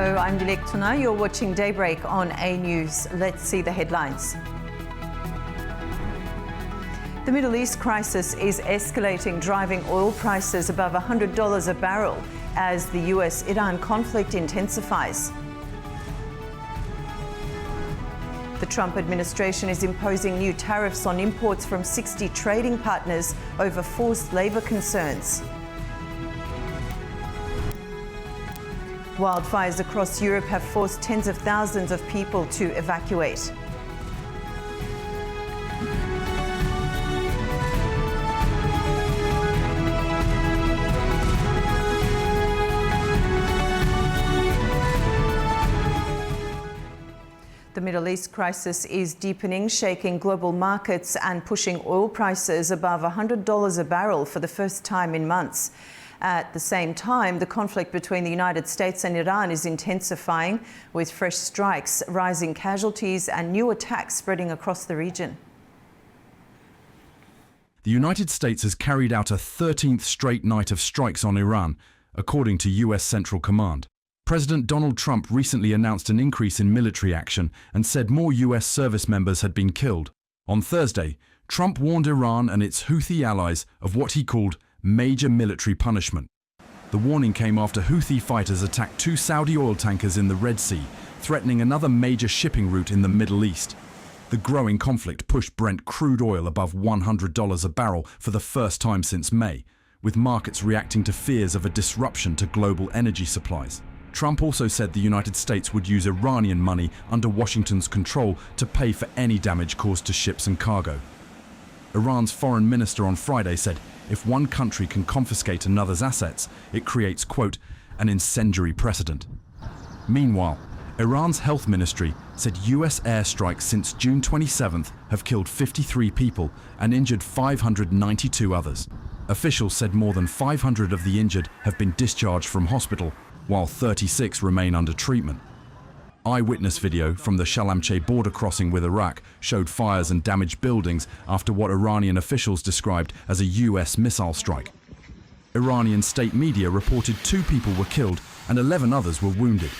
Hello, I'm Dilek Tuna. You're watching Daybreak on A News. Let's see the headlines. The Middle East crisis is escalating, driving oil prices above $100 a barrel as the U.S. Iran conflict intensifies. The Trump administration is imposing new tariffs on imports from 60 trading partners over forced labour concerns. Wildfires across Europe have forced tens of thousands of people to evacuate. The Middle East crisis is deepening, shaking global markets and pushing oil prices above $100 a barrel for the first time in months. At the same time, the conflict between the United States and Iran is intensifying, with fresh strikes, rising casualties and new attacks spreading across the region. The United States has carried out a 13th straight night of strikes on Iran, according to U.S. Central Command. President Donald Trump recently announced an increase in military action and said more U.S. service members had been killed. On Thursday, Trump warned Iran and its Houthi allies of what he called major military punishment. The warning came after Houthi fighters attacked 2 Saudi oil tankers in the Red Sea, threatening another major shipping route in the Middle East. The growing conflict pushed Brent crude oil above $100 a barrel for the first time since May, with markets reacting to fears of a disruption to global energy supplies. Trump also said the United States would use Iranian money under Washington's control to pay for any damage caused to ships and cargo. Iran's foreign minister on Friday said if one country can confiscate another's assets, it creates, quote, an incendiary precedent. Meanwhile, Iran's health ministry said U.S. airstrikes since June 27th have killed 53 people and injured 592 others. Officials said more than 500 of the injured have been discharged from hospital, while 36 remain under treatment. Eyewitness video from the Shalamche border crossing with Iraq showed fires and damaged buildings after what Iranian officials described as a U.S. missile strike. Iranian state media reported 2 people were killed and 11 others were wounded.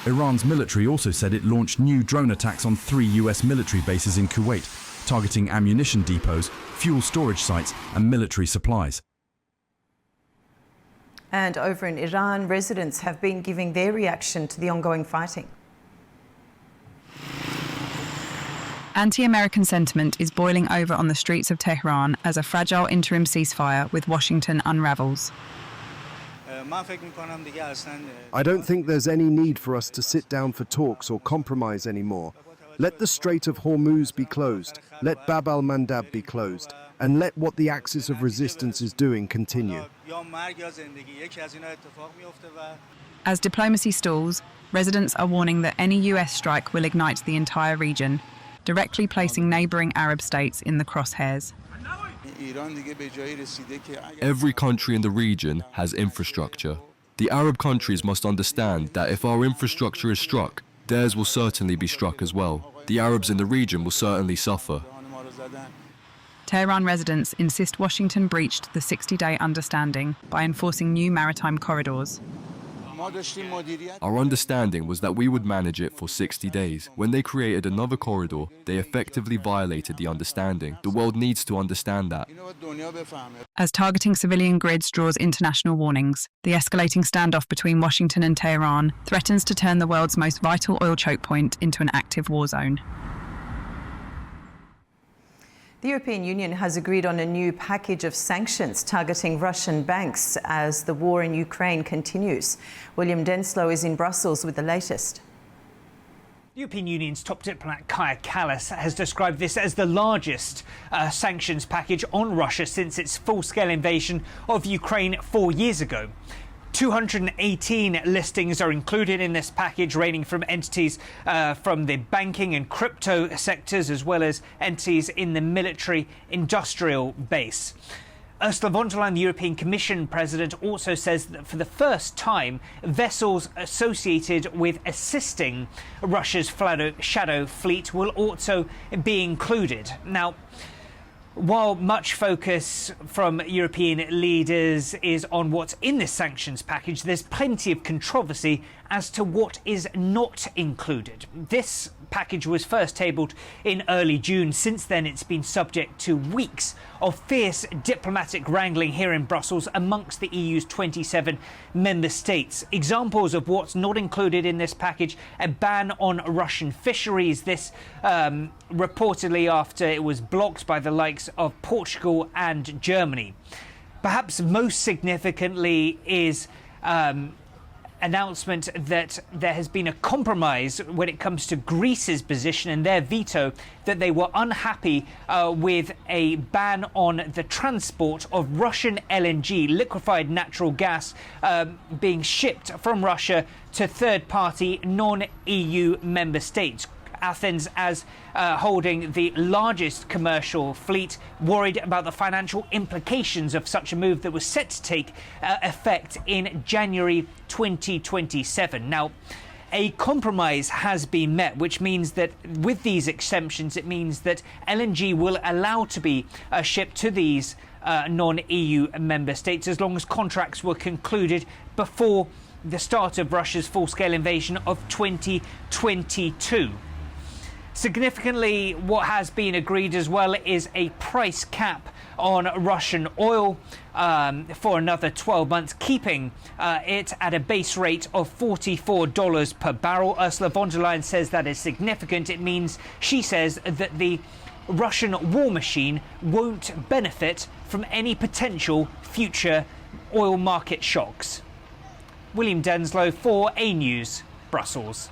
Iran's military also said it launched new drone attacks on 3 U.S. military bases in Kuwait, targeting ammunition depots, fuel storage sites and military supplies. And over in Iran, residents have been giving their reaction to the ongoing fighting. Anti-American sentiment is boiling over on the streets of Tehran as a fragile interim ceasefire with Washington unravels. I don't think there's any need for us to sit down for talks or compromise anymore. Let the Strait of Hormuz be closed, let Bab al-Mandab be closed, and let what the axis of resistance is doing continue. As diplomacy stalls, residents are warning that any US strike will ignite the entire region, directly placing neighbouring Arab states in the crosshairs. Every country in the region has infrastructure. The Arab countries must understand that if our infrastructure is struck, theirs will certainly be struck as well. The Arabs in the region will certainly suffer. Tehran residents insist Washington breached the 60-day understanding by enforcing new maritime corridors. Our understanding was that we would manage it for 60 days. When they created another corridor, they effectively violated the understanding. The world needs to understand that. As targeting civilian grids draws international warnings, the escalating standoff between Washington and Tehran threatens to turn the world's most vital oil choke point into an active war zone. The European Union has agreed on a new package of sanctions targeting Russian banks as the war in Ukraine continues. William Denslow is in Brussels with the latest. The European Union's top diplomat Kaja Kallas has described this as the largest sanctions package on Russia since its full-scale invasion of Ukraine 4 years ago. 218 listings are included in this package, ranging from entities from the banking and crypto sectors, as well as entities in the military-industrial base. Ursula von der Leyen, the European Commission President, also says that for the first time, vessels associated with assisting Russia's shadow fleet will also be included. Now, while much focus from European leaders is on what's in this sanctions package, there's plenty of controversy as to what is not included. This package was first tabled in early June. Since then, it's been subject to weeks of fierce diplomatic wrangling here in Brussels amongst the EU's 27 member states. Examples of what's not included in this package: a ban on Russian fisheries. This reportedly after it was blocked by the likes of Portugal and Germany. Perhaps most significantly is announcement that there has been a compromise when it comes to Greece's position and their veto, that they were unhappy with a ban on the transport of Russian LNG, liquefied natural gas, being shipped from Russia to third-party non-EU member states. Athens, as holding the largest commercial fleet, worried about the financial implications of such a move that was set to take effect in January 2027. Now, a compromise has been met, which means that with these exemptions, it means that LNG will allow to be shipped to these non-EU member states as long as contracts were concluded before the start of Russia's full-scale invasion of 2022. Significantly, what has been agreed as well is a price cap on Russian oil for another 12 months, keeping it at a base rate of $44 per barrel. Ursula von der Leyen says that is significant. It means, she says, that the Russian war machine won't benefit from any potential future oil market shocks. William Denslow for A News, Brussels.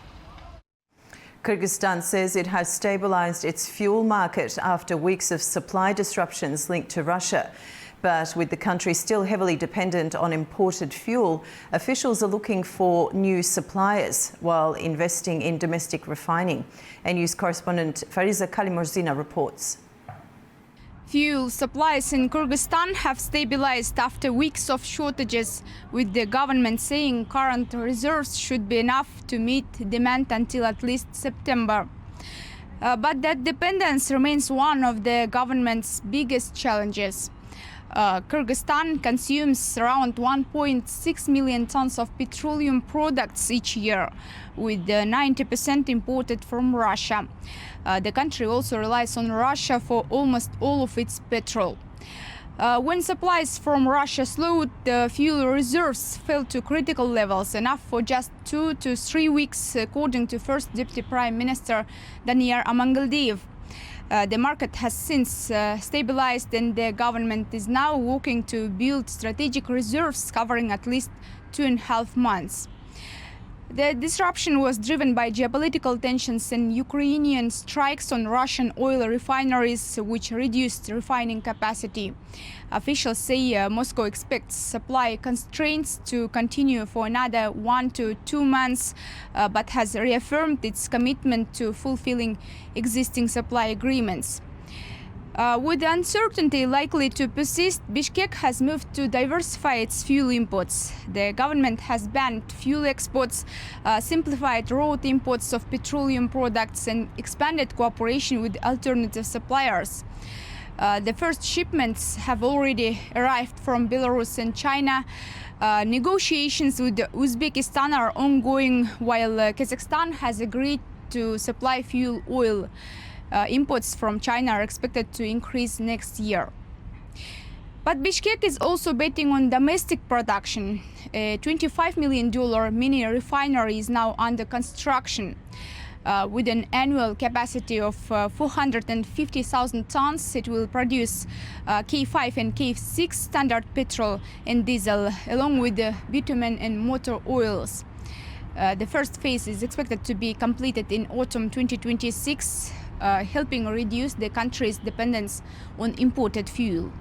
Kyrgyzstan says it has stabilised its fuel market after weeks of supply disruptions linked to Russia. But with the country still heavily dependent on imported fuel, officials are looking for new suppliers while investing in domestic refining. A News correspondent Fariza Kalimorzina reports. Fuel supplies in Kyrgyzstan have stabilized after weeks of shortages, with the government saying current reserves should be enough to meet demand until at least September. But that dependence remains one of the government's biggest challenges. Kyrgyzstan consumes around 1.6 million tons of petroleum products each year, with 90% imported from Russia. The country also relies on Russia for almost all of its petrol. When supplies from Russia slowed, the fuel reserves fell to critical levels, enough for just 2 to 3 weeks, according to First Deputy Prime Minister Daniar Amangaldiyev. The market has since stabilized, and the government is now working to build strategic reserves covering at least 2.5 months. The disruption was driven by geopolitical tensions and Ukrainian strikes on Russian oil refineries, which reduced refining capacity. Officials say Moscow expects supply constraints to continue for another 1 to 2 months, but has reaffirmed its commitment to fulfilling existing supply agreements. With the uncertainty likely to persist, Bishkek has moved to diversify its fuel imports. The government has banned fuel exports, simplified road imports of petroleum products, and expanded cooperation with alternative suppliers. The first shipments have already arrived from Belarus and China. Negotiations with Uzbekistan are ongoing, while Kazakhstan has agreed to supply fuel oil. Imports from China are expected to increase next year. But Bishkek is also betting on domestic production. A $25 million mini refinery is now under construction. With an annual capacity of 450,000 tons, it will produce K5 and K6 standard petrol and diesel, along with the bitumen and motor oils. The first phase is expected to be completed in autumn 2026, helping reduce the country's dependence on imported fuel.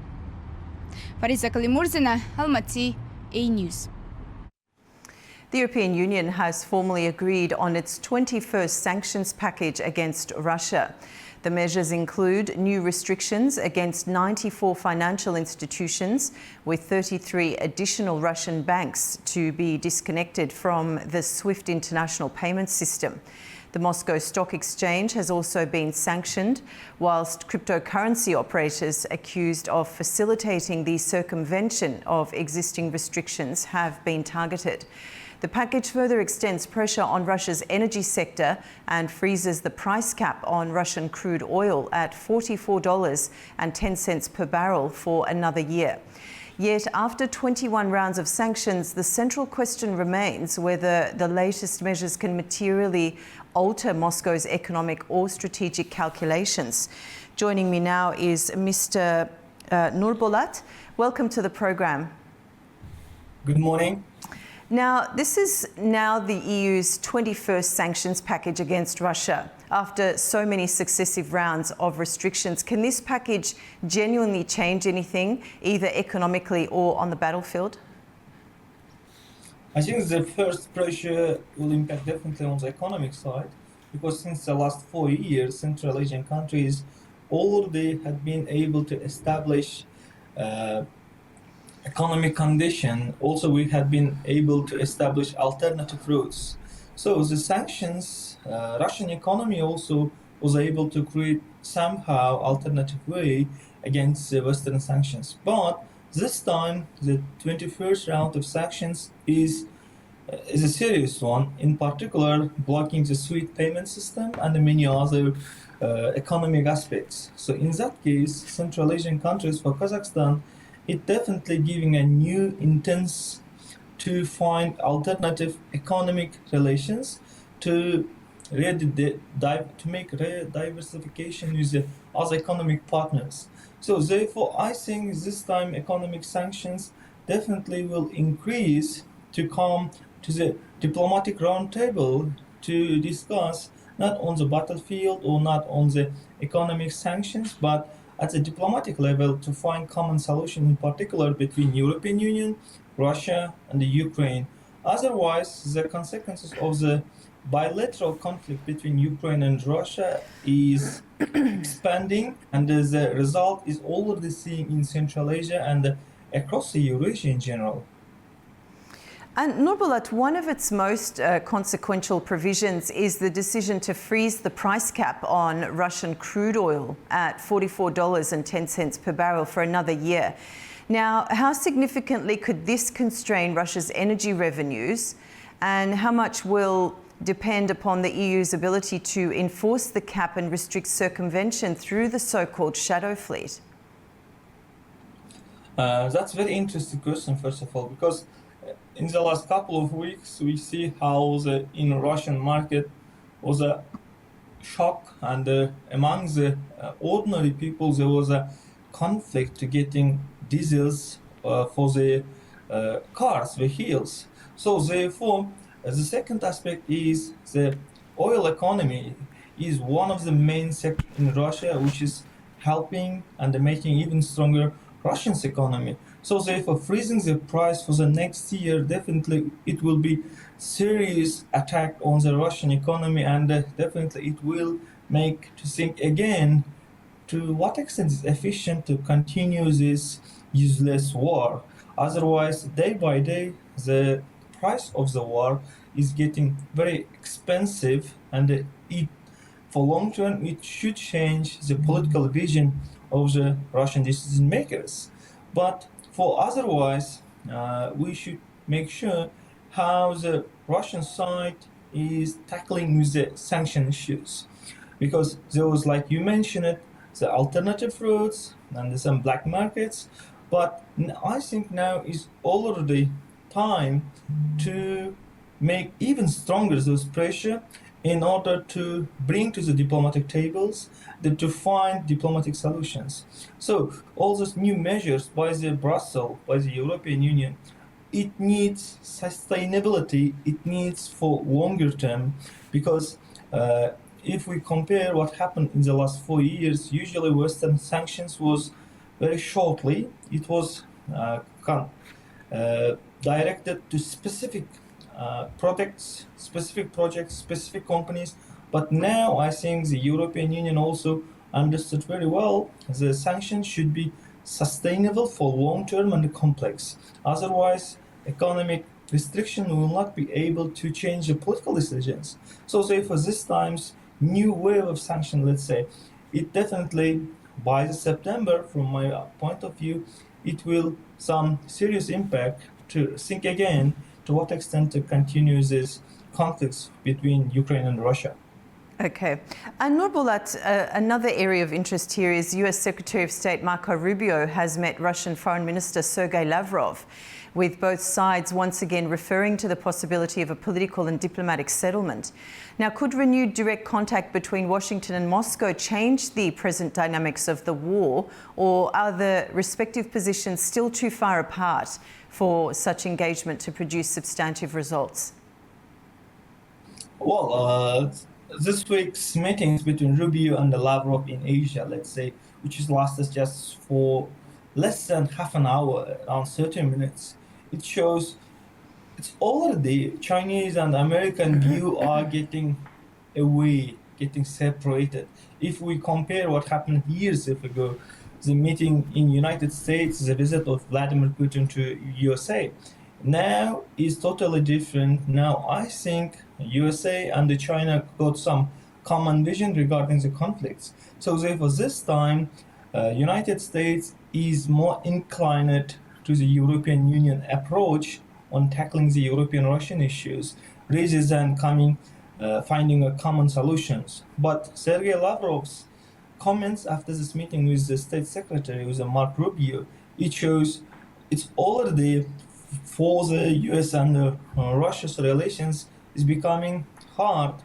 Fariza Kalimorzina, Almaty, A News. The European Union has formally agreed on its 21st sanctions package against Russia. The measures include new restrictions against 94 financial institutions, with 33 additional Russian banks to be disconnected from the SWIFT international payment system. The Moscow Stock Exchange has also been sanctioned, whilst cryptocurrency operators accused of facilitating the circumvention of existing restrictions have been targeted. The package further extends pressure on Russia's energy sector and freezes the price cap on Russian crude oil at $44.10 per barrel for another year. Yet, after 21 rounds of sanctions, the central question remains whether the latest measures can materially alter Moscow's economic or strategic calculations. Joining me now is Mr. Nurbolat. Welcome to the program. Good morning. Now, this is now the EU's 21st sanctions package against Russia. After so many successive rounds of restrictions, can this package genuinely change anything, either economically or on the battlefield? I think the first pressure will impact definitely on the economic side, because since the last 4 years, Central Asian countries already had been able to establish economic condition. Also, we had been able to establish alternative routes. So the sanctions, Russian economy also was able to create somehow alternative way against the Western sanctions. But this time, the 21st round of sanctions is a serious one, in particular blocking the SWIFT payment system and many other economic aspects. So in that case, Central Asian countries, for Kazakhstan, it definitely giving a new intense to find alternative economic relations to make diversification with the other economic partners. So therefore, I think this time economic sanctions definitely will increase to come to the diplomatic roundtable to discuss not on the battlefield or not on the economic sanctions, but at the diplomatic level to find common solution, in particular between European Union, Russia, and the Ukraine. Otherwise, the consequences of the bilateral conflict between Ukraine and Russia is expanding, and the result is already seen in Central Asia and across the Eurasia in general. And Nurbolat, one of its most consequential provisions is the decision to freeze the price cap on Russian crude oil at $44.10 per barrel for another year. Now, how significantly could this constrain Russia's energy revenues, and how much will depend upon the EU's ability to enforce the cap and restrict circumvention through the so-called shadow fleet? That's a very interesting question, first of all, because in the last couple of weeks, we see how in Russian market was a shock, and among the ordinary people, there was a conflict to getting diesels for the cars, vehicles. So therefore, the second aspect is the oil economy is one of the main sectors in Russia, which is helping and making even stronger Russian's economy. So therefore, freezing the price for the next year, definitely it will be serious attack on the Russian economy, and definitely it will make to think again to what extent is efficient to continue this useless war. Otherwise, day by day, the price of the war is getting very expensive, and for long term, it should change the political vision of the Russian decision makers. But for otherwise, we should make sure how the Russian side is tackling with the sanction issues, because there was, like you mentioned it, the alternative routes and some black markets. But I think now is already time to make even stronger those pressure in order to bring to the diplomatic tables, to find diplomatic solutions. So all those new measures by the Brussels, by the European Union, it needs sustainability, it needs for longer term, because if we compare what happened in the last 4 years, usually Western sanctions was very shortly, it was directed to specific projects, specific companies. But now I think the European Union also understood very well the sanctions should be sustainable for long term and complex. Otherwise, economic restriction will not be able to change the political decisions. So say for this time's new wave of sanction, let's say, it definitely by the September, from my point of view, it will some serious impact to think again to what extent to continue these conflicts between Ukraine and Russia. Okay. And Nurbulat, another area of interest here is US Secretary of State Marco Rubio has met Russian Foreign Minister Sergei Lavrov, with both sides once again referring to the possibility of a political and diplomatic settlement. Now, could renewed direct contact between Washington and Moscow change the present dynamics of the war, or are the respective positions still too far apart for such engagement to produce substantive results? Well, this week's meetings between Rubio and Lavrov in Asia, let's say, which has lasted just for less than half an hour, around 30 minutes, it shows it's already Chinese and American view are getting away, getting separated. If we compare what happened years ago, the meeting in United States, the visit of Vladimir Putin to USA, now is totally different. Now I think USA and China got some common vision regarding the conflicts. So therefore this time United States is more inclined to the European Union approach on tackling the European-Russian issues rather than finding a common solutions. But Sergei Lavrov's comments after this meeting with the State Secretary, with Mark Rubio, it shows it's already for the US and Russia's relations is becoming hard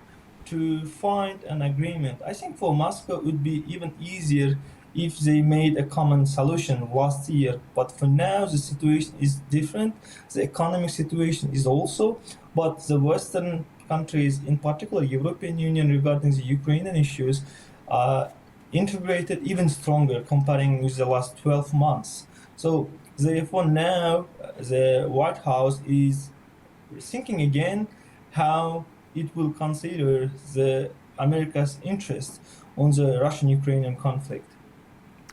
to find an agreement. I think for Moscow it would be even easier if they made a common solution last year. But for now, the situation is different. The economic situation is also, but the Western countries, in particular European Union, regarding the Ukrainian issues, are integrated even stronger comparing with the last 12 months. So therefore now the White House is thinking again how it will consider the America's interest on the Russian-Ukrainian conflict.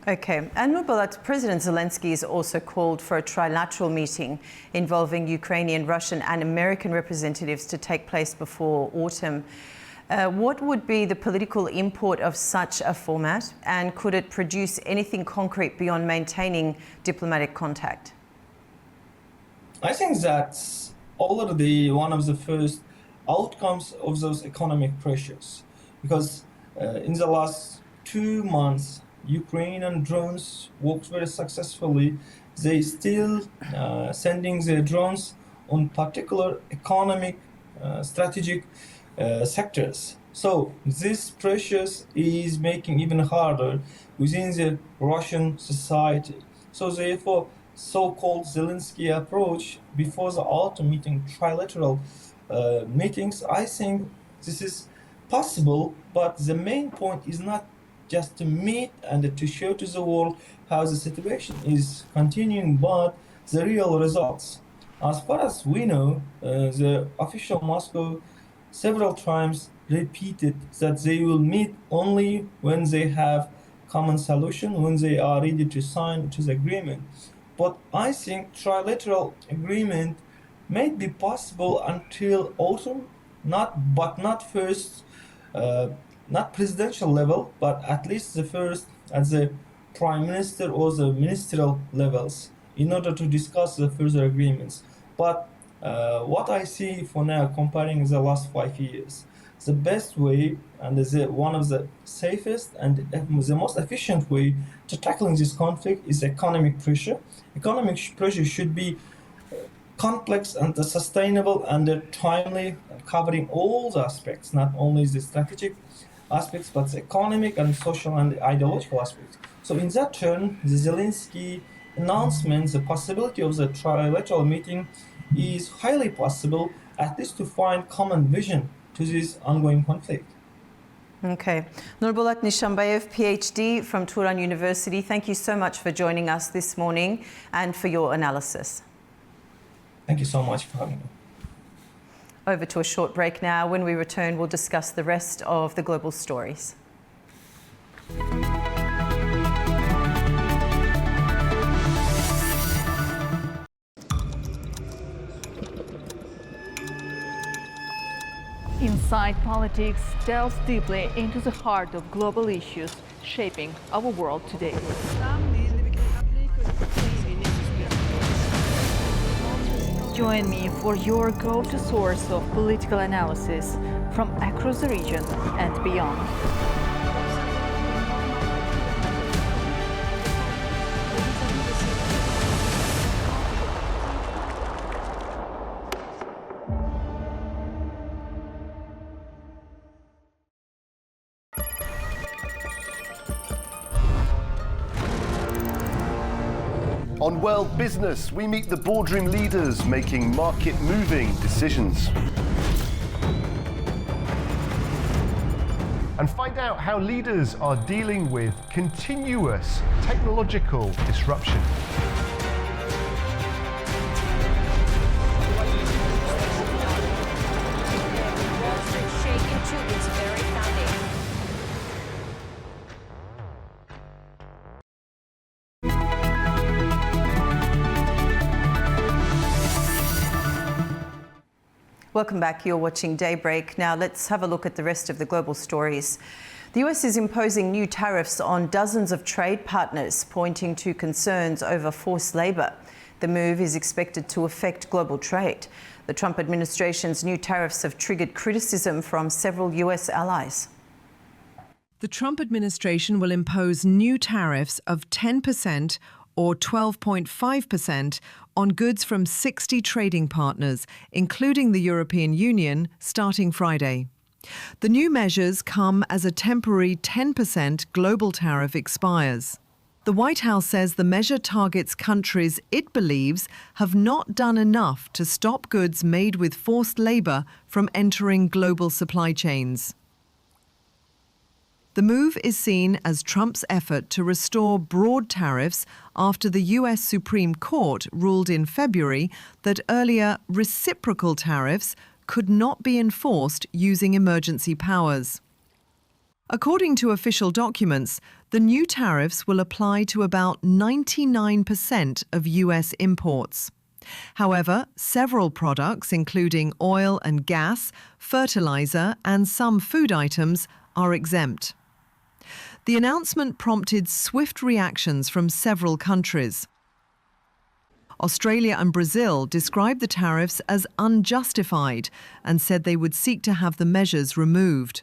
Okay, and Nurbulat, President Zelensky has also called for a trilateral meeting involving Ukrainian, Russian and American representatives to take place before autumn. What would be the political import of such a format, and could it produce anything concrete beyond maintaining diplomatic contact? I think that's already one of the first outcomes of those economic pressures, because in the last 2 months, Ukrainian drones worked very successfully. They still sending their drones on particular economic, strategic sectors. So this pressures is making even harder within the Russian society. So therefore, so-called Zelensky approach before the autumn meeting, trilateral meetings, I think this is possible, but the main point is not just to meet and to show to the world how the situation is continuing, but the real results. As far as we know, the official Moscow several times repeated that they will meet only when they have common solution, when they are ready to sign to the agreement. But I think trilateral agreement may be possible until autumn, not first, not presidential level, but at least the first at the prime minister or the ministerial levels in order to discuss the further agreements. But what I see for now, comparing the last 5 years, the best way and one of the safest and the most efficient way to tackling this conflict is economic pressure. Economic pressure should be complex and sustainable and timely, covering all the aspects, not only the strategic aspects, but the economic and social and ideological aspects. So in that turn, the Zelensky announcement, the possibility of the trilateral meeting is highly possible, at least to find common vision to this ongoing conflict. Okay. Nurbulat Nishambayev, PhD from Turan University, thank you so much for joining us this morning and for your analysis. Thank you so much for having me. Over to a short break now. When we return, we'll discuss the rest of the global stories. Inside Politics delves deeply into the heart of global issues shaping our world today. join me for your go-to source of political analysis from across the region and beyond. On World Business, we meet the boardroom leaders making market-moving decisions. And find out how leaders are dealing with continuous technological disruption. Welcome back. You're watching Daybreak. Now let's have a look at the rest of the global stories. The US is imposing new tariffs on dozens of trade partners, pointing to concerns over forced labour. The move is expected to affect global trade. The Trump administration's new tariffs have triggered criticism from several US allies. The Trump administration will impose new tariffs of 10% or 12.5% on goods from 60 trading partners, including the European Union, starting Friday. The new measures come as a temporary 10% global tariff expires. The White House says the measure targets countries it believes have not done enough to stop goods made with forced labour from entering global supply chains. The move is seen as Trump's effort to restore broad tariffs after the U.S. Supreme Court ruled in February that earlier reciprocal tariffs could not be enforced using emergency powers. According to official documents, the new tariffs will apply to about 99% of U.S. imports. However, several products, including oil and gas, fertilizer, and some food items, are exempt. The announcement prompted swift reactions from several countries. Australia and Brazil described the tariffs as unjustified and said they would seek to have the measures removed.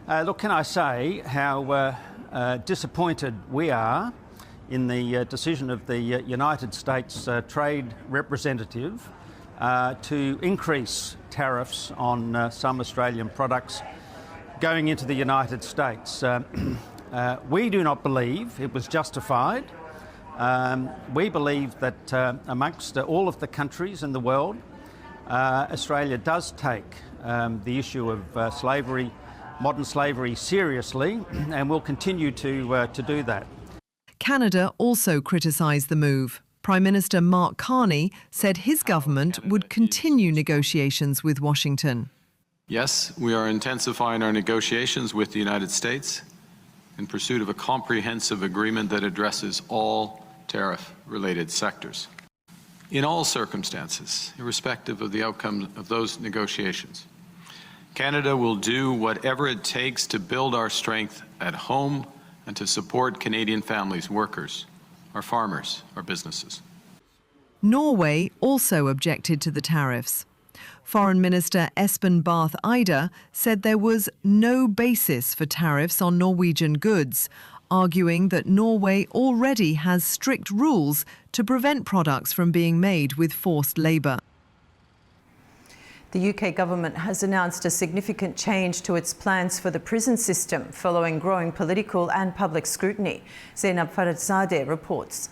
Look, can I say how disappointed we are in the decision of the United States Trade Representative to increase tariffs on some Australian products going into the United States. We do not believe it was justified. We believe that amongst all of the countries in the world, Australia does take the issue of slavery, modern slavery, seriously, and will continue to do that. Canada also criticised the move. Prime Minister Mark Carney said his government would continue negotiations with Washington. Yes, we are intensifying our negotiations with the United States in pursuit of a comprehensive agreement that addresses all tariff-related sectors. In all circumstances, irrespective of the outcome of those negotiations, Canada will do whatever it takes to build our strength at home and to support Canadian families, workers, our farmers, our businesses. Norway also objected to the tariffs. Foreign Minister Espen Barth Eide said there was no basis for tariffs on Norwegian goods, arguing that Norway already has strict rules to prevent products from being made with forced labour. The UK government has announced a significant change to its plans for the prison system following growing political and public scrutiny. Zainab Farzadeh reports.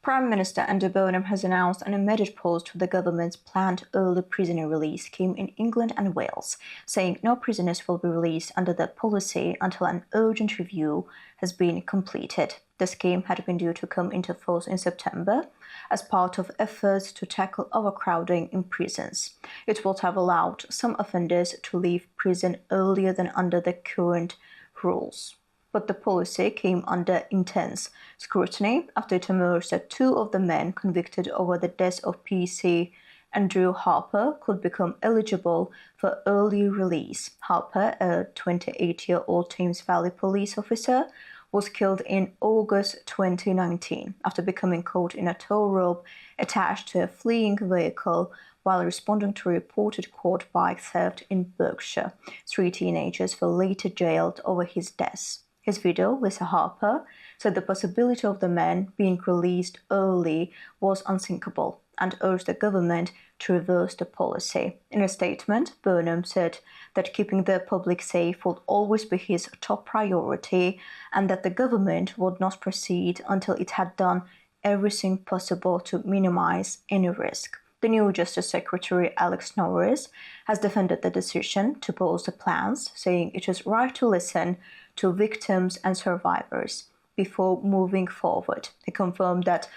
Prime Minister Andy Burnham has announced an immediate pause to the government's planned early prisoner release scheme in England and Wales, saying no prisoners will be released under the policy until an urgent review has been completed. The scheme had been due to come into force in September as part of efforts to tackle overcrowding in prisons. It would have allowed some offenders to leave prison earlier than under the current rules. But the policy came under intense scrutiny after it emerged that two of the men convicted over the death of PC Andrew Harper could become eligible for early release. Harper, a 28-year-old Thames Valley police officer, was killed in August 2019 after becoming caught in a tow rope attached to a fleeing vehicle while responding to a reported quad bike theft in Berkshire. 3 teenagers were later jailed over his death. His widow, Lisa Harper, said the possibility of the man being released early was unthinkable and urged the government to reverse the policy. In a statement, Burnham said that keeping the public safe would always be his top priority and that the government would not proceed until it had done everything possible to minimize any risk. The new Justice Secretary, Alex Norris, has defended the decision to pause the plans, saying it is right to listen to victims and survivors before moving forward. He confirmed that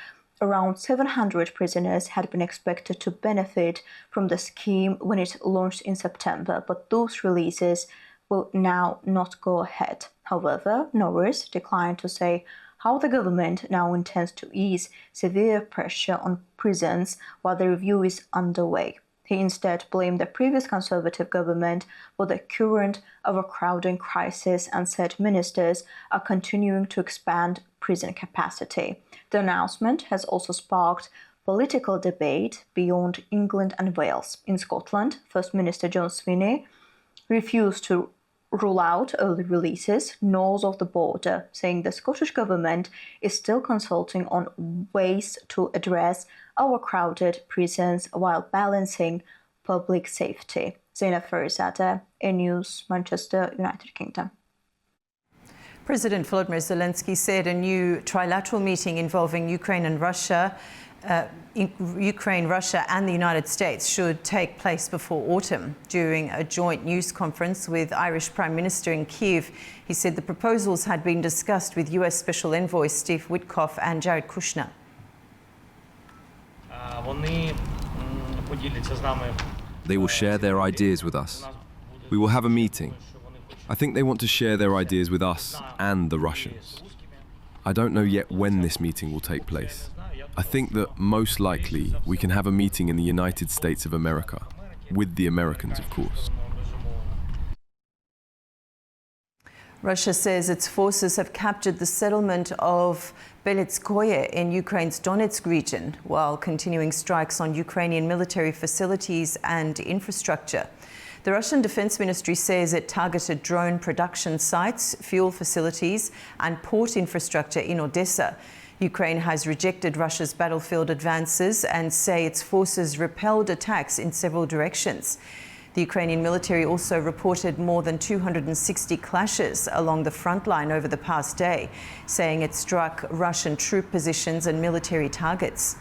around 700 prisoners had been expected to benefit from the scheme when it launched in September, but those releases will now not go ahead. However, Norris declined to say how the government now intends to ease severe pressure on prisons while the review is underway. He instead blamed the previous Conservative government for the current overcrowding crisis and said ministers are continuing to expand prison capacity. The announcement has also sparked political debate beyond England and Wales. In Scotland, First Minister John Swinney refused to rule out early releases north of the border, saying the Scottish government is still consulting on ways to address overcrowded prisons while balancing public safety. Zainab Farizadeh, A News, Manchester, United Kingdom. President Volodymyr Zelensky said a new trilateral meeting involving Ukraine, Russia and the United States should take place before autumn. During a joint news conference with Irish Prime Minister in Kyiv, he said the proposals had been discussed with U.S. Special Envoy Steve Witkoff and Jared Kushner. They will share their ideas with us. We will have a meeting. I think they want to share their ideas with us and the Russians. I don't know yet when this meeting will take place. I think that most likely we can have a meeting in the United States of America, with the Americans, of course. Russia says its forces have captured the settlement of Belitskoye in Ukraine's Donetsk region, while continuing strikes on Ukrainian military facilities and infrastructure. The Russian Defense Ministry says it targeted drone production sites, fuel facilities, and port infrastructure in Odessa. Ukraine has rejected Russia's battlefield advances and say its forces repelled attacks in several directions. The Ukrainian military also reported more than 260 clashes along the front line over the past day, saying it struck Russian troop positions and military targets.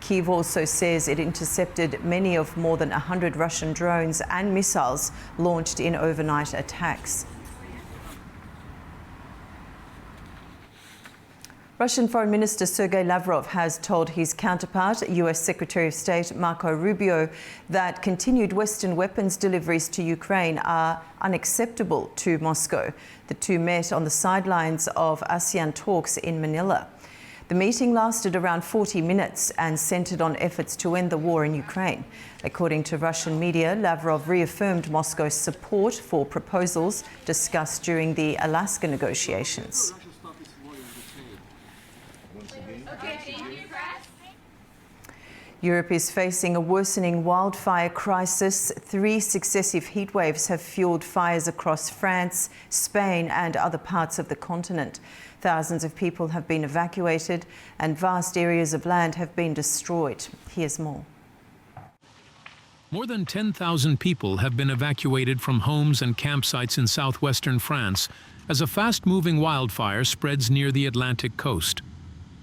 Kyiv also says it intercepted many of more than 100 Russian drones and missiles launched in overnight attacks. Russian Foreign Minister Sergei Lavrov has told his counterpart, U.S. Secretary of State Marco Rubio, that continued Western weapons deliveries to Ukraine are unacceptable to Moscow. The two met on the sidelines of ASEAN talks in Manila. The meeting lasted around 40 minutes and centered on efforts to end the war in Ukraine. According to Russian media, Lavrov reaffirmed Moscow's support for proposals discussed during the Alaska negotiations. Europe is facing a worsening wildfire crisis. 3 successive heat waves have fueled fires across France, Spain and other parts of the continent. Thousands of people have been evacuated and vast areas of land have been destroyed. Here's more. More than 10,000 people have been evacuated from homes and campsites in southwestern France as a fast-moving wildfire spreads near the Atlantic coast.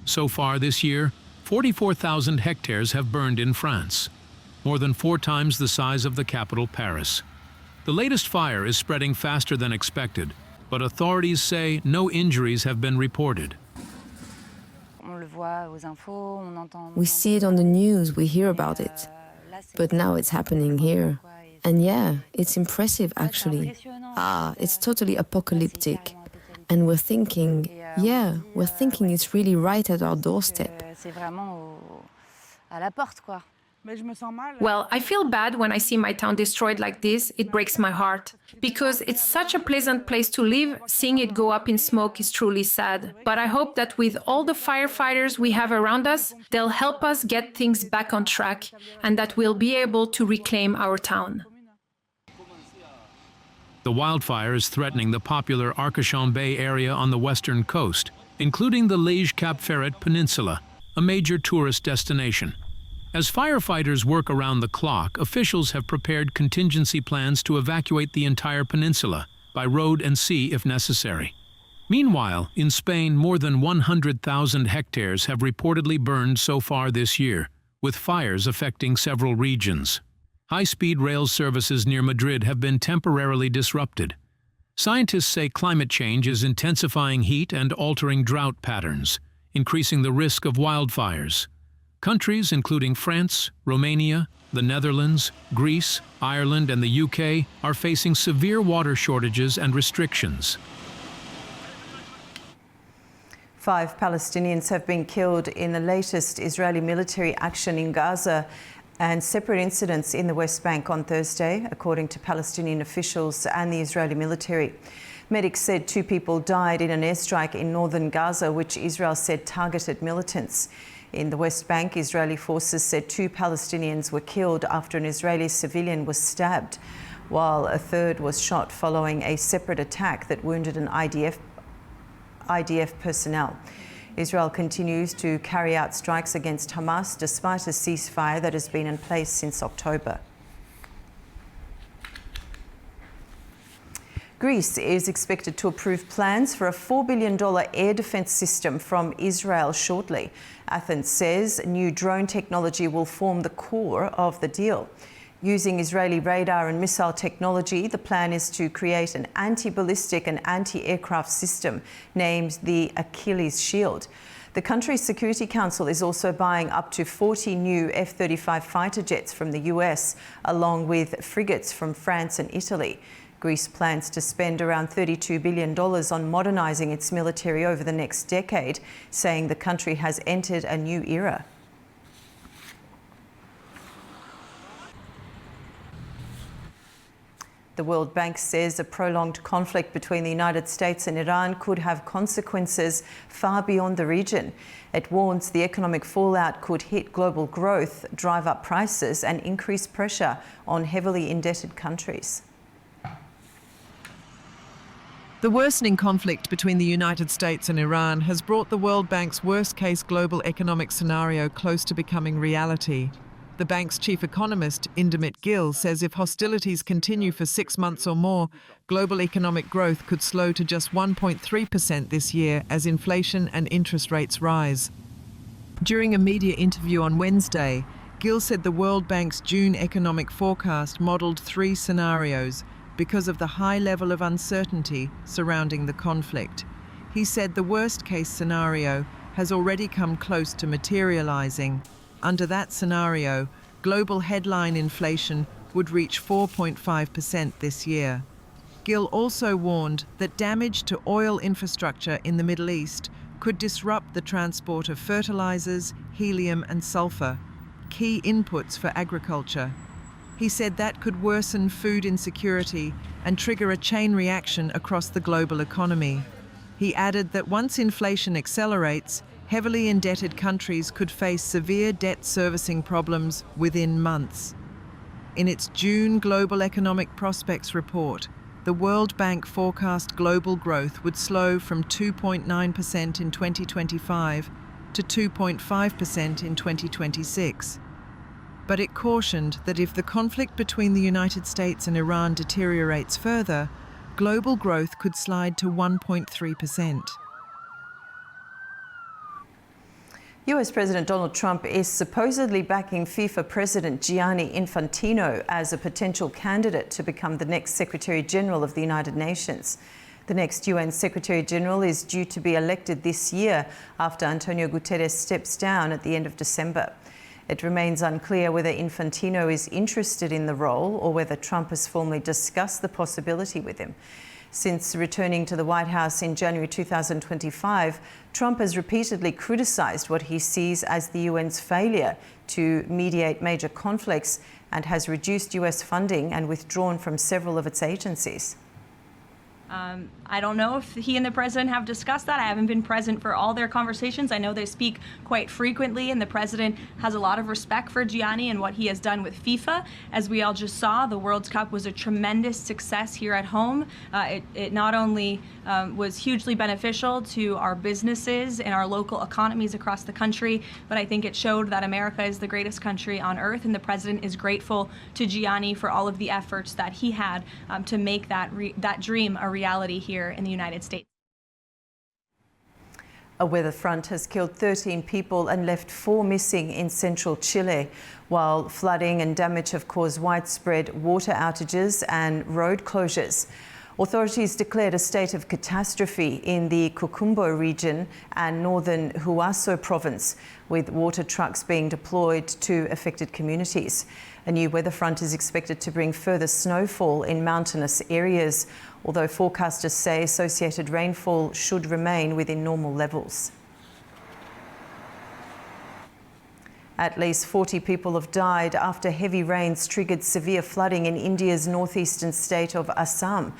So far this year, 44,000 hectares have burned in France, more than 4 times the size of the capital, Paris. The latest fire is spreading faster than expected, but authorities say no injuries have been reported. We see it on the news, we hear about it. But now it's happening here. And yeah, it's impressive actually. It's totally apocalyptic. And we're thinking it's really right at our doorstep. Well, I feel bad when I see my town destroyed like this. It breaks my heart. Because it's such a pleasant place to live, seeing it go up in smoke is truly sad. But I hope that with all the firefighters we have around us, they'll help us get things back on track and that we'll be able to reclaim our town. The wildfire is threatening the popular Arcachon Bay area on the western coast, including the Lege Cap Ferret Peninsula, a major tourist destination. As firefighters work around the clock, officials have prepared contingency plans to evacuate the entire peninsula, by road and sea if necessary. Meanwhile, in Spain, more than 100,000 hectares have reportedly burned so far this year, with fires affecting several regions. High-speed rail services near Madrid have been temporarily disrupted. Scientists say climate change is intensifying heat and altering drought patterns, increasing the risk of wildfires. Countries including France, Romania, the Netherlands, Greece, Ireland, and the UK are facing severe water shortages and restrictions. 5 Palestinians have been killed in the latest Israeli military action in Gaza and separate incidents in the West Bank on Thursday, according to Palestinian officials and the Israeli military. Medics said 2 people died in an airstrike in northern Gaza, which Israel said targeted militants. In the West Bank, Israeli forces said 2 Palestinians were killed after an Israeli civilian was stabbed, while a third was shot following a separate attack that wounded an IDF personnel. Israel continues to carry out strikes against Hamas despite a ceasefire that has been in place since October. Greece is expected to approve plans for a $4 billion air defence system from Israel shortly. Athens says new drone technology will form the core of the deal. Using Israeli radar and missile technology, the plan is to create an anti-ballistic and anti-aircraft system named the Achilles Shield. The country's Security Council is also buying up to 40 new F-35 fighter jets from the US, along with frigates from France and Italy. Greece plans to spend around $32 billion on modernising its military over the next decade, saying the country has entered a new era. The World Bank says a prolonged conflict between the United States and Iran could have consequences far beyond the region. It warns the economic fallout could hit global growth, drive up prices, and increase pressure on heavily indebted countries. The worsening conflict between the United States and Iran has brought the World Bank's worst-case global economic scenario close to becoming reality. The bank's chief economist, Indamit Gill, says if hostilities continue for 6 months or more, global economic growth could slow to just 1.3% this year as inflation and interest rates rise. During a media interview on Wednesday, Gill said the World Bank's June economic forecast modelled 3 scenarios because of the high level of uncertainty surrounding the conflict. He said the worst-case scenario has already come close to materialising. Under that scenario, global headline inflation would reach 4.5% this year. Gill also warned that damage to oil infrastructure in the Middle East could disrupt the transport of fertilizers, helium and sulfur, key inputs for agriculture. He said that could worsen food insecurity and trigger a chain reaction across the global economy. He added that once inflation accelerates, heavily indebted countries could face severe debt servicing problems within months. In its June Global Economic Prospects report, the World Bank forecast global growth would slow from 2.9% in 2025 to 2.5% in 2026. But it cautioned that if the conflict between the United States and Iran deteriorates further, global growth could slide to 1.3%. US President Donald Trump is supposedly backing FIFA President Gianni Infantino as a potential candidate to become the next Secretary General of the United Nations. The next UN Secretary General is due to be elected this year after Antonio Guterres steps down at the end of December. It remains unclear whether Infantino is interested in the role or whether Trump has formally discussed the possibility with him. Since returning to the White House in January 2025, Trump has repeatedly criticised what he sees as the UN's failure to mediate major conflicts and has reduced US funding and withdrawn from several of its agencies. I don't know if he and the president have discussed that. I haven't been present for all their conversations. I know they speak quite frequently, and the president has a lot of respect for Gianni and what he has done with FIFA. As we all just saw, the World Cup was a tremendous success here at home. It not only was hugely beneficial to our businesses and our local economies across the country, but I think it showed that America is the greatest country on earth, and the president is grateful to Gianni for all of the efforts that he had to make that dream a reality here in the United States. A weather front has killed 13 people and left 4 missing in central Chile, while flooding and damage have caused widespread water outages and road closures. Authorities declared a state of catastrophe in the Coquimbo region and northern Huaso province, with water trucks being deployed to affected communities. A new weather front is expected to bring further snowfall in mountainous areas, although forecasters say associated rainfall should remain within normal levels. At least 40 people have died after heavy rains triggered severe flooding in India's northeastern state of Assam.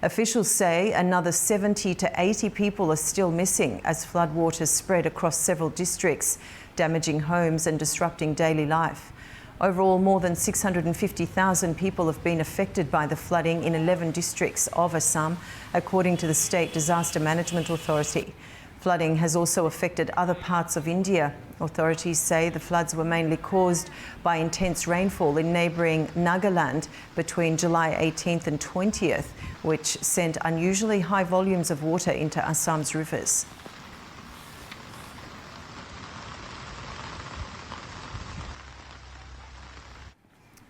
Officials say another 70 to 80 people are still missing as floodwaters spread across several districts, damaging homes and disrupting daily life. Overall, more than 650,000 people have been affected by the flooding in 11 districts of Assam, according to the State Disaster Management Authority. Flooding has also affected other parts of India. Authorities say the floods were mainly caused by intense rainfall in neighbouring Nagaland between July 18th and 20th, which sent unusually high volumes of water into Assam's rivers.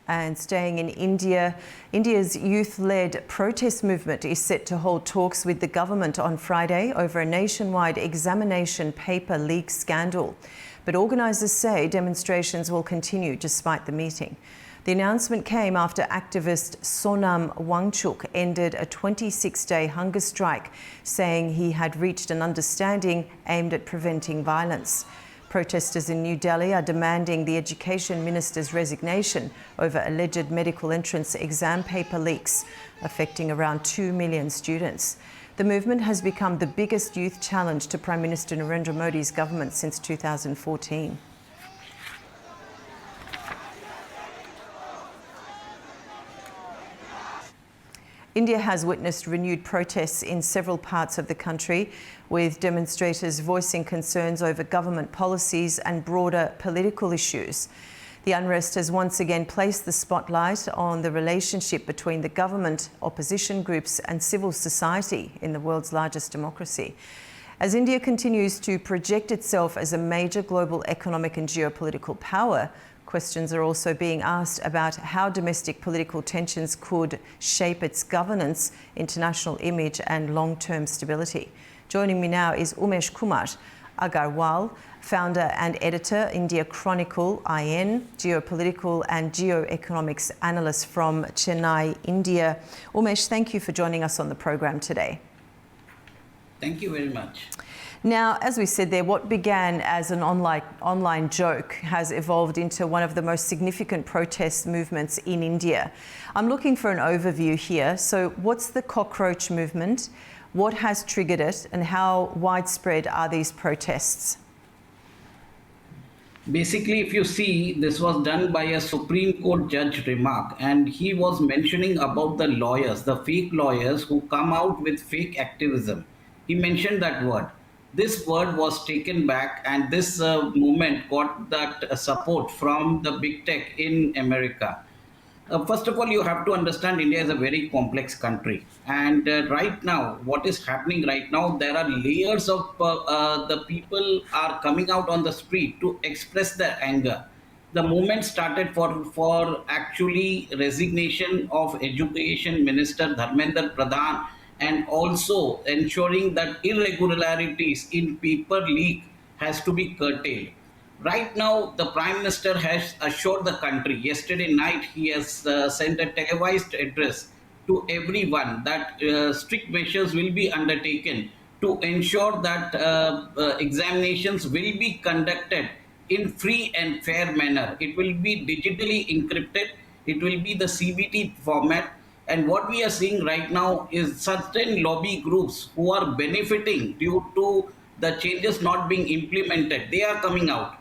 And staying in India, India's youth-led protest movement is set to hold talks with the government on Friday over a nationwide examination paper leak scandal. But organisers say demonstrations will continue despite the meeting. The announcement came after activist Sonam Wangchuk ended a 26-day hunger strike, saying he had reached an understanding aimed at preventing violence. Protesters in New Delhi are demanding the Education Minister's resignation over alleged medical entrance exam paper leaks, affecting around 2 million students. The movement has become the biggest youth challenge to Prime Minister Narendra Modi's government since 2014. India has witnessed renewed protests in several parts of the country, with demonstrators voicing concerns over government policies and broader political issues. The unrest has once again placed the spotlight on the relationship between the government, opposition groups and civil society in the world's largest democracy. As India continues to project itself as a major global economic and geopolitical power, questions are also being asked about how domestic political tensions could shape its governance, international image and long-term stability. Joining me now is Umesh Kumar Agarwal, founder and editor, India Chronicle, IN, geopolitical and geoeconomics analyst from Chennai, India. Umesh, thank you for joining us on the program today. Thank you very much. Now, as we said there, what began as an online joke has evolved into one of the most significant protest movements in India. I'm looking for an overview here. So what's the cockroach movement? What has triggered it and how widespread are these protests? Basically, if you see, this was done by a Supreme Court judge remark, and he was mentioning about the lawyers, the fake lawyers who come out with fake activism. He mentioned that word. This word was taken back, and this movement got that support from the big tech in America. First of all, you have to understand India is a very complex country. And right now, what is happening right now, there are layers of the people are coming out on the street to express their anger. The movement started for actually resignation of Education Minister Dharmendra Pradhan, and also ensuring that irregularities in paper leak has to be curtailed. Right now, the Prime Minister has assured the country. Yesterday night, he has sent a televised address to everyone that strict measures will be undertaken to ensure that examinations will be conducted in free and fair manner. It will be digitally encrypted. It will be the CBT format. And what we are seeing right now is certain lobby groups who are benefiting due to the changes not being implemented. They are coming out.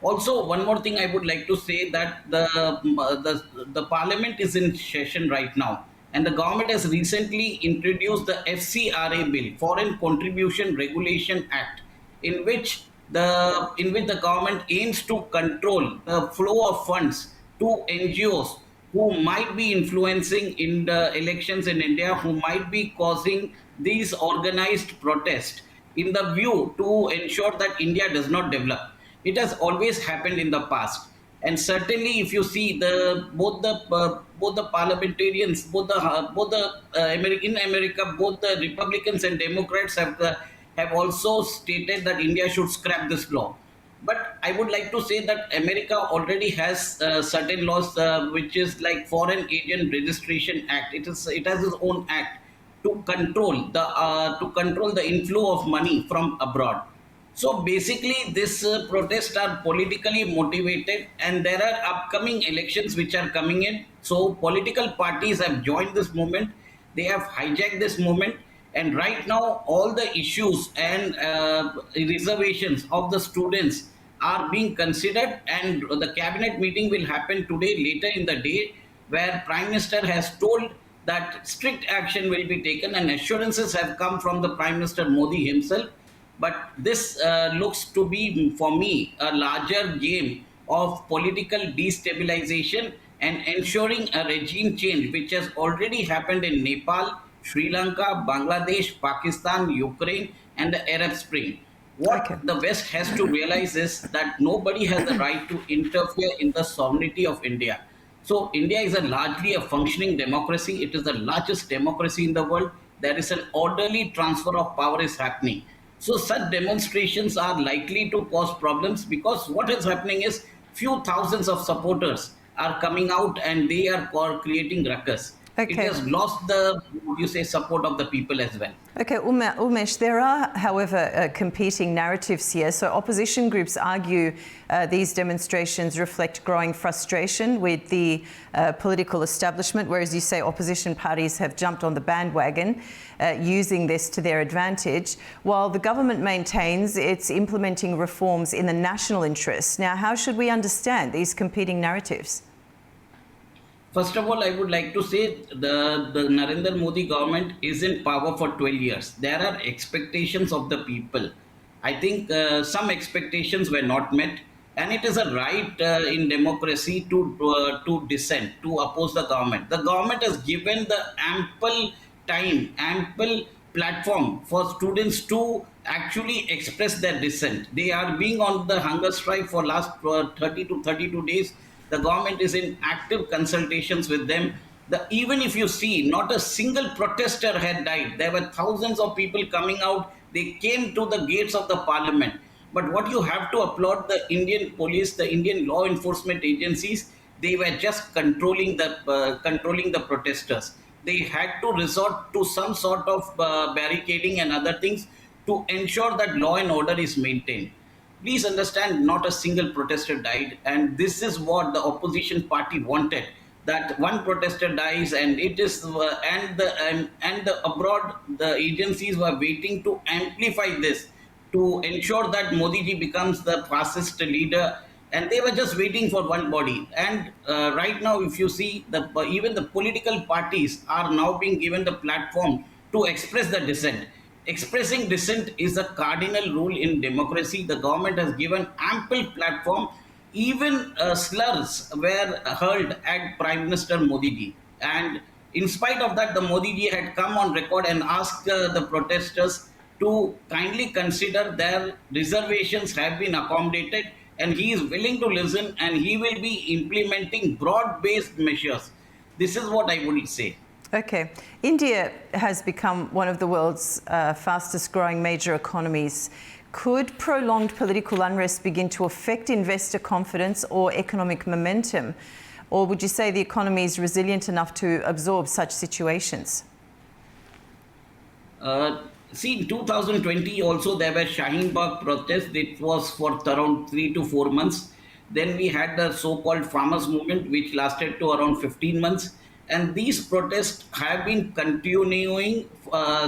Also, one more thing I would like to say that the parliament is in session right now, and the government has recently introduced the FCRA bill, Foreign Contribution Regulation Act, in which the government aims to control the flow of funds to NGOs who might be influencing in the elections in India, who might be causing these organized protests in the view to ensure that India does not develop. It has always happened in the past, and certainly, if you see both the parliamentarians, in America, both the Republicans and Democrats have also stated that India should scrap this law. But I would like to say that America already has certain laws, which is like Foreign Agent Registration Act. It has its own act to control the inflow of money from abroad. So basically, this protests are politically motivated, and there are upcoming elections which are coming in. So political parties have joined this movement. They have hijacked this movement. And right now, all the issues and reservations of the students are being considered. And the cabinet meeting will happen today, later in the day, where Prime Minister has told that strict action will be taken, and assurances have come from the Prime Minister Modi himself. But this looks to be, for me, a larger game of political destabilization and ensuring a regime change, which has already happened in Nepal, Sri Lanka, Bangladesh, Pakistan, Ukraine, and the Arab Spring. What the West has to realize is that nobody has the right to interfere in the sovereignty of India. So India is largely a functioning democracy. It is the largest democracy in the world. There is an orderly transfer of power is happening. So such demonstrations are likely to cause problems, because what is happening is few thousands of supporters are coming out and they are creating ruckus. It has lost the, support of the people as well. Okay, Umesh, there are, however, competing narratives here. So opposition groups argue these demonstrations reflect growing frustration with the political establishment, whereas you say opposition parties have jumped on the bandwagon, using this to their advantage, while the government maintains it's implementing reforms in the national interest. Now, how should we understand these competing narratives? First of all, I would like to say the Narendra Modi government is in power for 12 years. There are expectations of the people. I think some expectations were not met, and it is a right in democracy to dissent, to oppose the government. The government has given the ample time, ample platform for students to actually express their dissent. They are being on the hunger strike for last 30 to 32 days. The government is in active consultations with them. Even if you see, not a single protester had died. There were thousands of people coming out. They came to the gates of the parliament. But what you have to applaud the Indian police, the Indian law enforcement agencies, they were just controlling the protesters. They had to resort to some sort of barricading and other things to ensure that law and order is maintained. Please understand, not a single protester died, and this is what the opposition party wanted. That one protester dies, and it is abroad the agencies were waiting to amplify this, to ensure that Modi ji becomes the fascist leader, and they were just waiting for one body. And right now, if you see, even the political parties are now being given the platform to express the dissent. Expressing dissent is a cardinal rule in democracy. The government has given ample platform. Even slurs were hurled at Prime Minister Modi ji. And in spite of that, the Modi ji had come on record and asked the protesters to kindly consider their reservations have been accommodated, and he is willing to listen, and he will be implementing broad-based measures. This is what I would say. Okay. India has become one of the world's fastest growing major economies. Could prolonged political unrest begin to affect investor confidence or economic momentum? Or would you say the economy is resilient enough to absorb such situations? See, in 2020 also there were Shaheen Bagh protests. It was for around 3 to 4 months. Then we had the so-called farmers movement, which lasted to around 15 months. And these protests have been continuing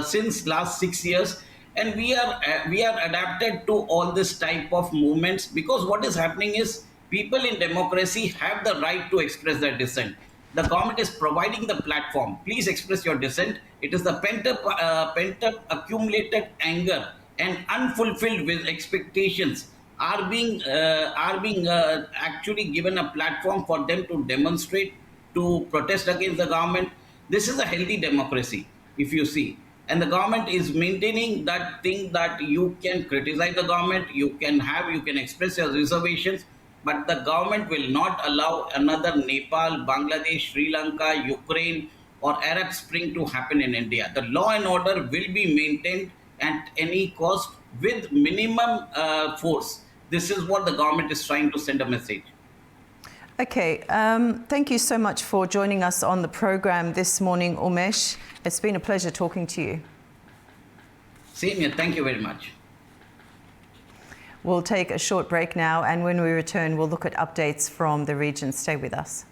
since last 6 years. And we are adapted to all this type of movements, because what is happening is people in democracy have the right to express their dissent. The government is providing the platform. Please express your dissent. It is the pent-up accumulated anger and unfulfilled with expectations are being actually given a platform for them to demonstrate, to protest against the government. This is a healthy democracy, if you see. And the government is maintaining that thing that you can criticize the government, you can express your reservations, but the government will not allow another Nepal, Bangladesh, Sri Lanka, Ukraine, or Arab Spring to happen in India. The law and order will be maintained at any cost with minimum force. This is what the government is trying to send a message. Okay, thank you so much for joining us on the program this morning, Umesh. It's been a pleasure talking to you. Same here. Thank you very much. We'll take a short break now, and when we return, we'll look at updates from the region. Stay with us.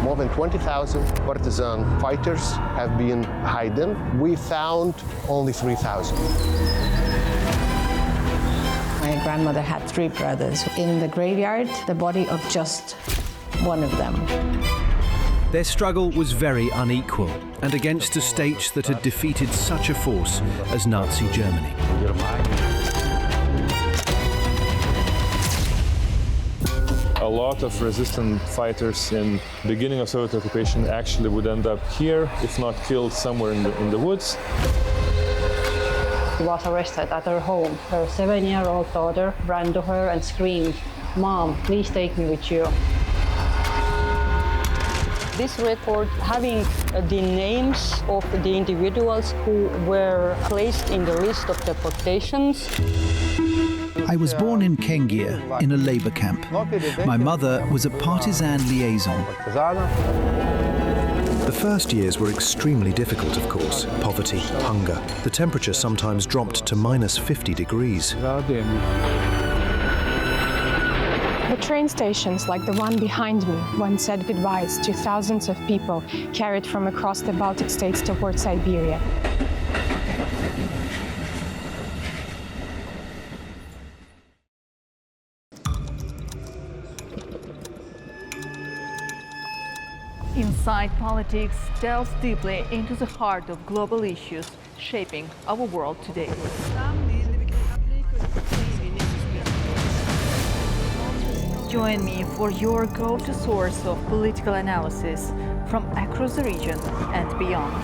More than 20,000 partisan fighters have been hidden. We found only 3,000. My grandmother had 3 brothers. In the graveyard, the body of just one of them. Their struggle was very unequal and against a state that had defeated such a force as Nazi Germany. A lot of resistant fighters in the beginning of Soviet occupation actually would end up here, if not killed somewhere in the woods. She was arrested at her home. Her 7-year-old daughter ran to her and screamed, "Mom, please take me with you." This record having the names of the individuals who were placed in the list of deportations. I was born in Kengia, in a labor camp. My mother was a partisan liaison. The first years were extremely difficult, of course. Poverty, hunger. The temperature sometimes dropped to minus 50 degrees. The train stations, like the one behind me, once said goodbyes to thousands of people carried from across the Baltic states toward Siberia. Inside Politics delves deeply into the heart of global issues shaping our world today. Join me for your go-to source of political analysis from across the region and beyond.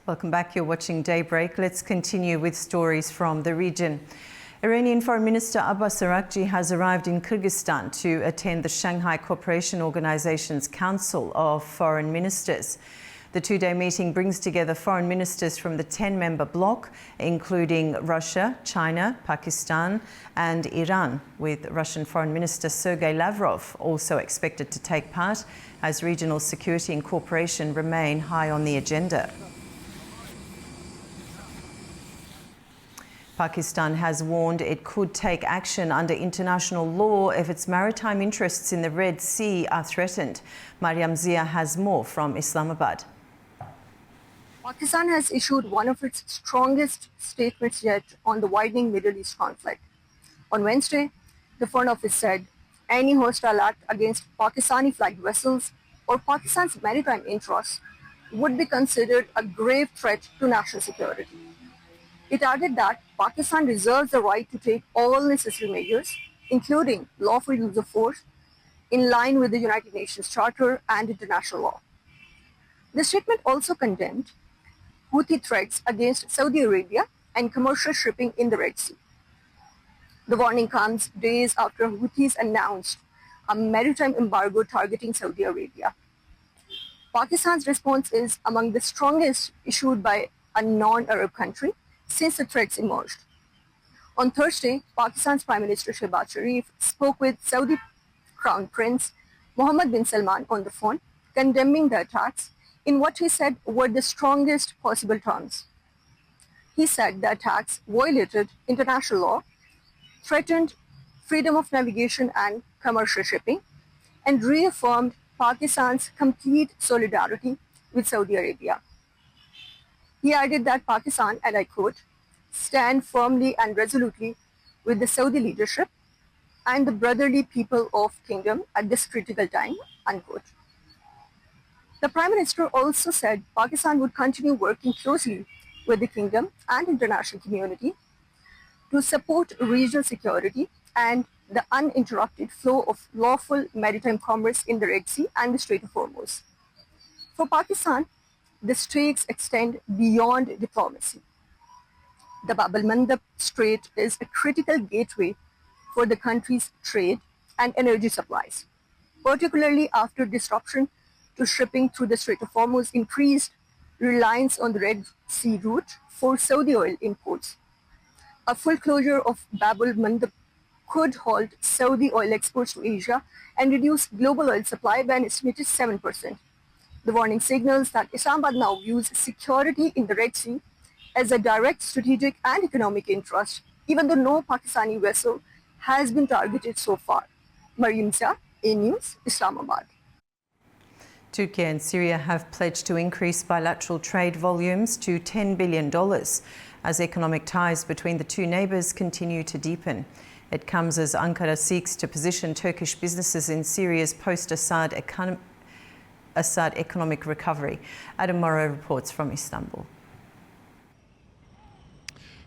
Welcome back. You're watching Daybreak. Let's continue with stories from the region. Iranian Foreign Minister Abbas Araghchi has arrived in Kyrgyzstan to attend the Shanghai Cooperation Organization's Council of Foreign Ministers. The two-day meeting brings together foreign ministers from the 10-member bloc, including Russia, China, Pakistan and Iran, with Russian Foreign Minister Sergei Lavrov also expected to take part, as regional security and cooperation remain high on the agenda. Pakistan has warned it could take action under international law if its maritime interests in the Red Sea are threatened. Mariam Zia has more from Islamabad. Pakistan has issued one of its strongest statements yet on the widening Middle East conflict. On Wednesday, the Foreign Office said any hostile act against Pakistani-flagged vessels or Pakistan's maritime interests would be considered a grave threat to national security. It added that Pakistan reserves the right to take all necessary measures, including lawful use of force, in line with the United Nations Charter and international law. The statement also condemned Houthi threats against Saudi Arabia and commercial shipping in the Red Sea. The warning comes days after Houthis announced a maritime embargo targeting Saudi Arabia. Pakistan's response is among the strongest issued by a non-Arab country since the threats emerged. On Thursday, Pakistan's Prime Minister Shehbaz Sharif spoke with Saudi Crown Prince Mohammed bin Salman on the phone, condemning the attacks in what he said were the strongest possible terms. He said the attacks violated international law, threatened freedom of navigation and commercial shipping, and reaffirmed Pakistan's complete solidarity with Saudi Arabia. He added that Pakistan, and I quote, stand firmly and resolutely with the Saudi leadership and the brotherly people of Kingdom at this critical time, unquote. The Prime Minister also said Pakistan would continue working closely with the Kingdom and international community to support regional security and the uninterrupted flow of lawful maritime commerce in the Red Sea and the Strait of Hormuz. For Pakistan, the stakes extend beyond diplomacy. The Bab al-Mandab Strait is a critical gateway for the country's trade and energy supplies, particularly after disruption to shipping through the Strait of Hormuz increased reliance on the Red Sea route for Saudi oil imports. A full closure of Bab al-Mandab could halt Saudi oil exports to Asia and reduce global oil supply by an estimated 7%. The warning signals that Islamabad now views security in the Red Sea as a direct strategic and economic interest, even though no Pakistani vessel has been targeted so far. Mariam Zia, A News, Islamabad. Turkey and Syria have pledged to increase bilateral trade volumes to $10 billion as economic ties between the two neighbours continue to deepen. It comes as Ankara seeks to position Turkish businesses in Syria's post-Assad economic recovery. Adam Morrow reports from Istanbul.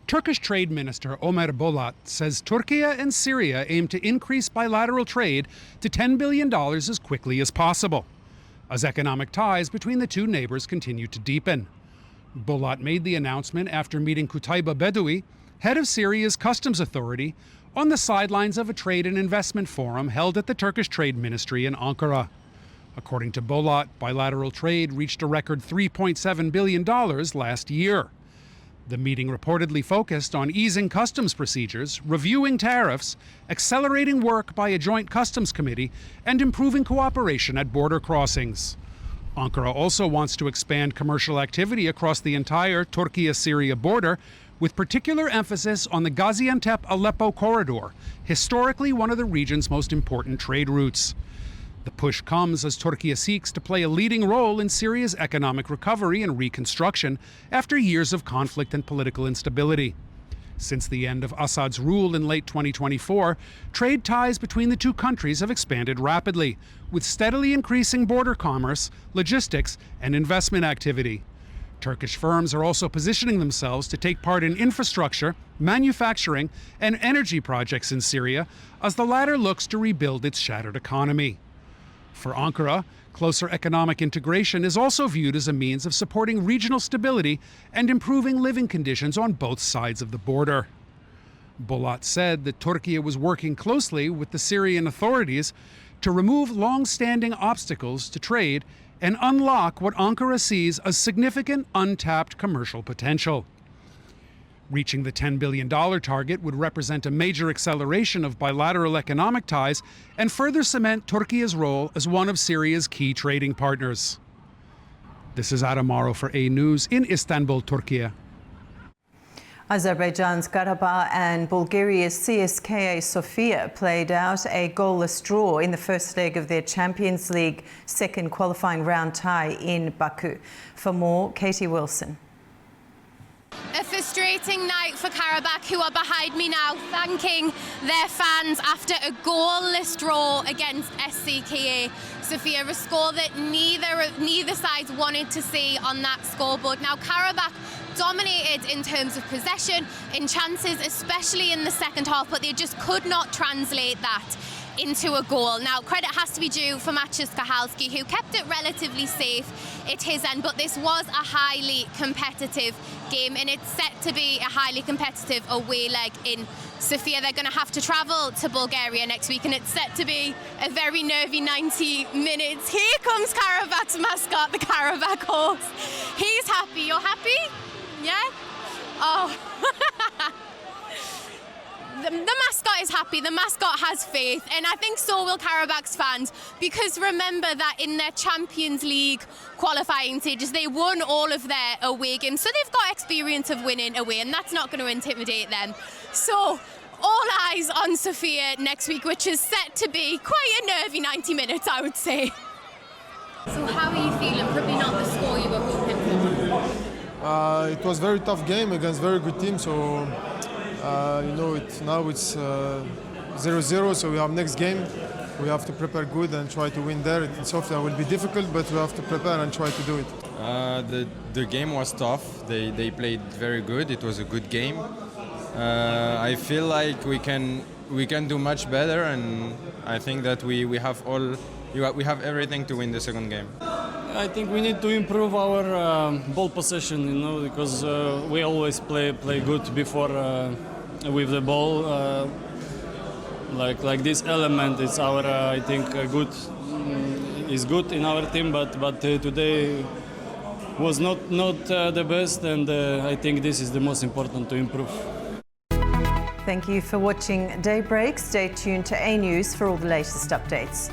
Turkish Trade Minister Ömer Bolat says Turkey and Syria aim to increase bilateral trade to $10 billion as quickly as possible, as economic ties between the two neighbors continue to deepen. Bolat made the announcement after meeting Kutayba Bedoui, head of Syria's customs authority, on the sidelines of a trade and investment forum held at the Turkish Trade Ministry in Ankara. According to Bolat, bilateral trade reached a record $3.7 billion last year. The meeting reportedly focused on easing customs procedures, reviewing tariffs, accelerating work by a joint customs committee, and improving cooperation at border crossings. Ankara also wants to expand commercial activity across the entire Turkey-Syria border, with particular emphasis on the Gaziantep-Aleppo corridor, historically one of the region's most important trade routes. The push comes as Turkey seeks to play a leading role in Syria's economic recovery and reconstruction after years of conflict and political instability. Since the end of Assad's rule in late 2024, trade ties between the two countries have expanded rapidly, with steadily increasing border commerce, logistics, and investment activity. Turkish firms are also positioning themselves to take part in infrastructure, manufacturing, and energy projects in Syria as the latter looks to rebuild its shattered economy. For Ankara, closer economic integration is also viewed as a means of supporting regional stability and improving living conditions on both sides of the border. Bolat said that Turkey was working closely with the Syrian authorities to remove long-standing obstacles to trade and unlock what Ankara sees as significant untapped commercial potential. Reaching the $10 billion target would represent a major acceleration of bilateral economic ties and further cement Turkey's role as one of Syria's key trading partners. This is Adam Morrow for A News in Istanbul, Turkey. Azerbaijan's Karabakh and Bulgaria's CSKA Sofia played out a goalless draw in the first leg of their Champions League second qualifying round tie in Baku. For more, Katie Wilson. A frustrating night for Karabakh, who are behind me now, thanking their fans after a goalless draw against SCKA Sofia, a score that neither sides wanted to see on that scoreboard. Now, Karabakh dominated in terms of possession, in chances, especially in the second half, but they just could not translate that into a goal. Now, credit has to be due for Maciej Kahalski, who kept it relatively safe at his end, but this was a highly competitive game, and it's set to be a highly competitive away leg in Sofia. They're going to have to travel to Bulgaria next week, and it's set to be a very nervy 90 minutes. Here comes Karabakh's mascot, the Karabakh horse. He's happy. You're happy? Yeah? Oh. The mascot is happy, the mascot has faith, and I think so will Karabakh's fans, because remember that in their Champions League qualifying stages, they won all of their away games, so they've got experience of winning away, and that's not going to intimidate them. So, all eyes on Sofia next week, which is set to be quite a nervy 90 minutes, I would say. So how are you feeling? Probably not the score you were hoping for. It was a very tough game against very good team, so now it's 0-0, so we have next game. We have to prepare good and try to win there. In Sofia will be difficult, but we have to prepare and try to do it. The game was tough. They played very good. It was a good game. I feel like we can do much better, and I think that we have everything to win the second game. I think we need to improve our ball possession, because we always play good before with the ball. Like this element is our, I think, is good in our team, but today was not the best, and I think this is the most important to improve. Thank you for watching Daybreak. Stay tuned to A News for all the latest updates.